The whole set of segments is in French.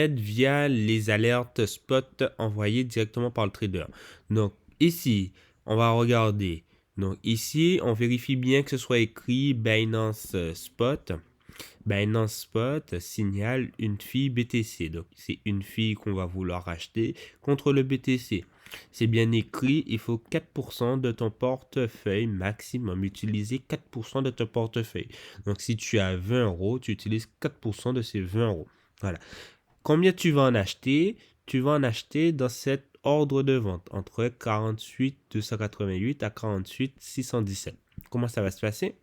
via les alertes spot envoyées directement par le trader. Donc ici, on va regarder. Donc ici, on vérifie bien que ce soit écrit Binance Spot. Binance Spot signale une fille BTC. Donc c'est une fille qu'on va vouloir acheter contre le BTC. C'est bien écrit, il faut 4% de ton portefeuille maximum. Utiliser 4% de ton portefeuille. Donc si tu as 20 euros, tu utilises 4% de ces 20 euros. Voilà. Combien tu vas en acheter? Tu vas en acheter dans cet ordre de vente entre 48 288 à 48 617. Comment ça va se passer?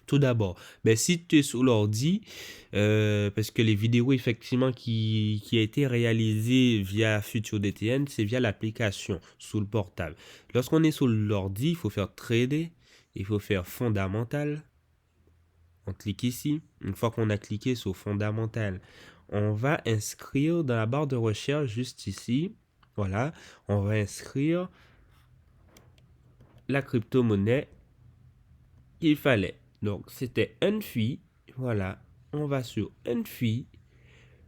Tout d'abord, si tu es sur l'ordi, parce que les vidéos effectivement qui a été réalisées via FutureDTN, c'est via l'application sous le portable. Lorsqu'on est sur l'ordi, il faut faire trader, il faut faire fondamental. On clique ici. Une fois qu'on a cliqué sur fondamental, on va inscrire dans la barre de recherche juste ici. Voilà, on va inscrire la crypto-monnaie qu'il fallait. Donc, c'était Unfi. Voilà, on va sur Unfi.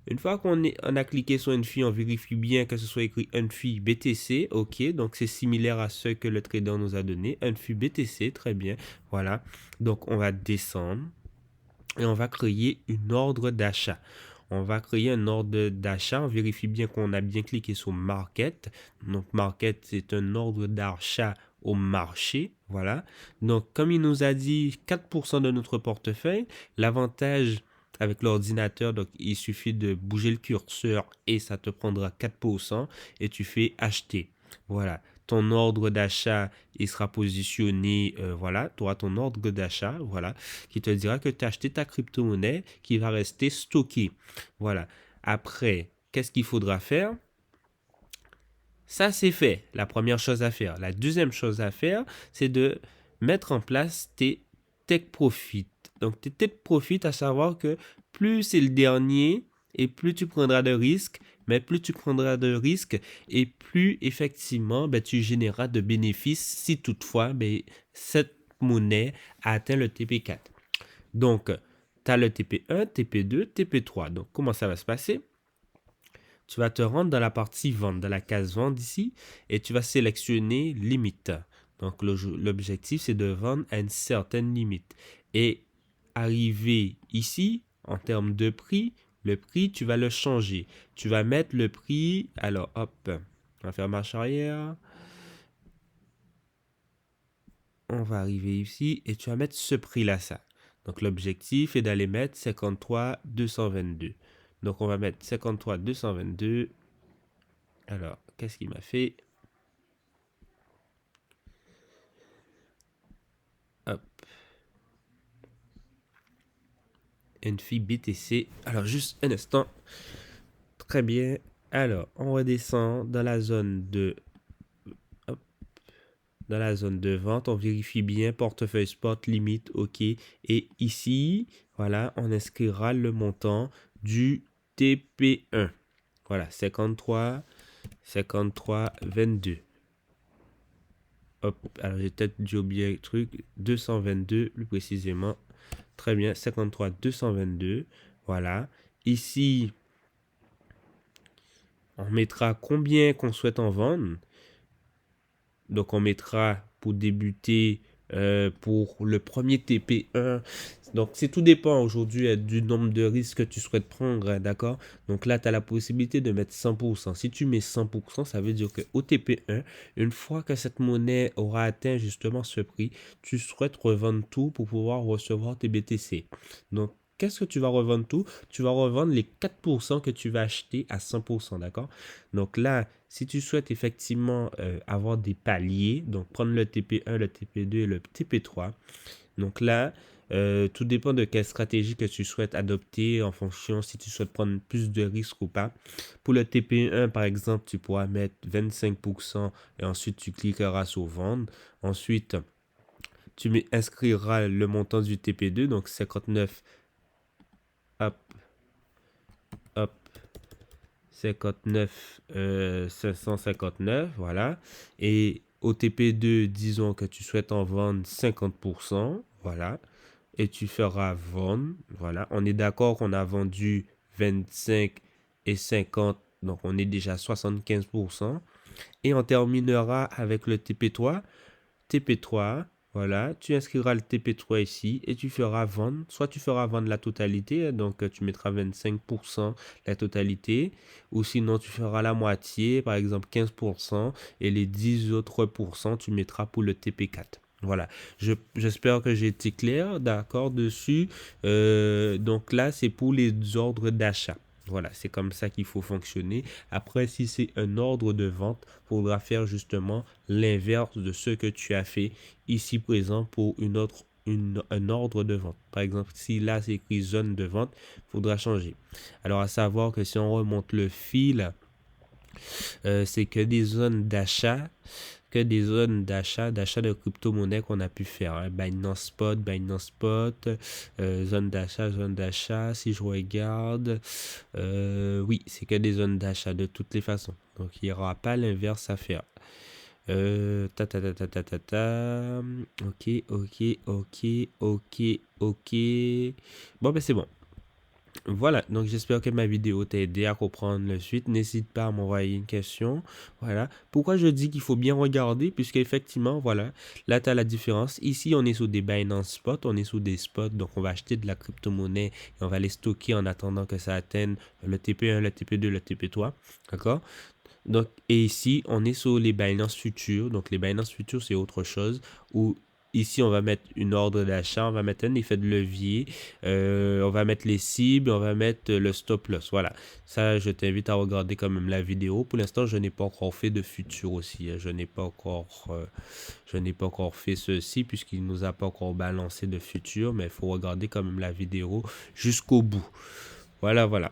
Une fois qu'on a cliqué sur Unfi, on vérifie bien que ce soit écrit Unfi BTC. OK, donc c'est similaire à ce que le trader nous a donné. Unfi BTC, très bien. Voilà, donc on va descendre et on va créer une ordre d'achat. On va créer un ordre d'achat. On vérifie bien qu'on a bien cliqué sur Market. Donc, Market, c'est un ordre d'achat au marché. Voilà. Donc, comme il nous a dit 4% de notre portefeuille, l'avantage avec l'ordinateur, donc il suffit de bouger le curseur et ça te prendra 4% et tu fais acheter. Voilà. Ton ordre d'achat, il sera positionné, voilà, tu auras ton ordre d'achat, voilà, qui te dira que tu as acheté ta crypto-monnaie qui va rester stockée. Voilà. Après, qu'est-ce qu'il faudra faire? Ça, c'est fait. La première chose à faire. La deuxième chose à faire, c'est de mettre en place tes take profit. Donc, tes take profit, à savoir que plus c'est le dernier et plus tu prendras de risques, mais plus tu prendras de risques et plus effectivement tu généreras de bénéfices si toutefois cette monnaie a atteint le TP4. Donc, tu as le TP1, TP2, TP3. Donc, comment ça va se passer? Tu vas te rendre dans la partie vente, dans la case vente ici, et tu vas sélectionner limite. Donc, l'objectif, c'est de vendre à une certaine limite. Et arriver ici, en termes de prix, le prix, tu vas le changer. Tu vas mettre le prix, alors hop, on va faire marche arrière. On va arriver ici et tu vas mettre ce prix-là, ça. Donc, l'objectif est d'aller mettre 53 222. Donc, on va mettre 53 222. Alors, qu'est-ce qu'il m'a fait? Hop. Enfi BTC. Alors, juste un instant. Très bien. Alors, on redescend dans la zone de... Hop. Dans la zone de vente, on vérifie bien portefeuille spot, limite, OK. Et ici, voilà, on inscrira le montant du TP1. Voilà, 53, 53, 22. Hop, alors j'ai peut-être dû oublier un truc. 222, plus précisément. Très bien, 53, 222. Voilà. Ici, on mettra combien qu'on souhaite en vendre. Donc, on mettra pour débuter pour le premier TP1. Donc, c'est tout dépend aujourd'hui du nombre de risques que tu souhaites prendre, d'accord? Donc là, tu as la possibilité de mettre 100%. Si tu mets 100%, ça veut dire qu'au TP1, une fois que cette monnaie aura atteint justement ce prix, tu souhaites revendre tout pour pouvoir recevoir tes BTC. Donc, qu'est-ce que tu vas revendre tout? Tu vas revendre les 4% que tu vas acheter à 100%, d'accord? Donc là, si tu souhaites effectivement avoir des paliers, donc prendre le TP1, le TP2 et le TP3, donc là, tout dépend de quelle stratégie que tu souhaites adopter en fonction si tu souhaites prendre plus de risques ou pas. Pour le TP1, par exemple, tu pourras mettre 25% et ensuite tu cliqueras sur vendre. Ensuite, tu inscriras le montant du TP2, donc 59, hop, hop, 59 559, voilà. Et au TP2, disons que tu souhaites en vendre 50%, voilà. Et tu feras vendre, voilà. On est d'accord qu'on a vendu 25 et 50, donc on est déjà à 75%. Et on terminera avec le TP3. TP3, voilà, tu inscriras le TP3 ici et tu feras vendre. Soit tu feras vendre la totalité, donc tu mettras 25% la totalité, ou sinon tu feras la moitié, par exemple 15%, et les 10 autres pourcents, tu mettras pour le TP4. Voilà, j'espère que j'ai été clair, d'accord, dessus. Donc là, c'est pour les ordres d'achat. Voilà, c'est comme ça qu'il faut fonctionner. Après, si c'est un ordre de vente, il faudra faire justement l'inverse de ce que tu as fait ici présent pour un ordre de vente. Par exemple, si là c'est écrit zone de vente, il faudra changer. Alors, à savoir que si on remonte le fil, c'est que des zones d'achat de crypto-monnaies qu'on a pu faire. Hein. Binance Spot, zone d'achat. Si je regarde, oui, c'est que des zones d'achat de toutes les façons. Donc, il n'y aura pas l'inverse à faire. Ta ta ta ta ta ta ta. Ok, ok, ok, ok, ok. Bon, ben c'est bon. Voilà, donc j'espère que ma vidéo t'a aidé à comprendre la suite. N'hésite pas à m'envoyer une question. Voilà. Pourquoi je dis qu'il faut bien regarder, puisque effectivement, voilà, là tu as la différence. Ici, on est sur des Binance Spot, on est sur des spots, donc on va acheter de la crypto-monnaie et on va les stocker en attendant que ça atteigne le TP1, le TP2, le TP3. D'accord? Donc, et ici, on est sur les Binance Futures. Donc, les Binance Futures, c'est autre chose. Où ici, on va mettre une ordre d'achat, on va mettre un effet de levier, on va mettre les cibles, on va mettre le stop loss. Voilà. Ça, je t'invite à regarder quand même la vidéo. Pour l'instant, je n'ai pas encore fait de futur aussi. Je n'ai pas encore fait ceci puisqu'il nous a pas encore balancé de futur. Mais il faut regarder quand même la vidéo jusqu'au bout. Voilà, voilà.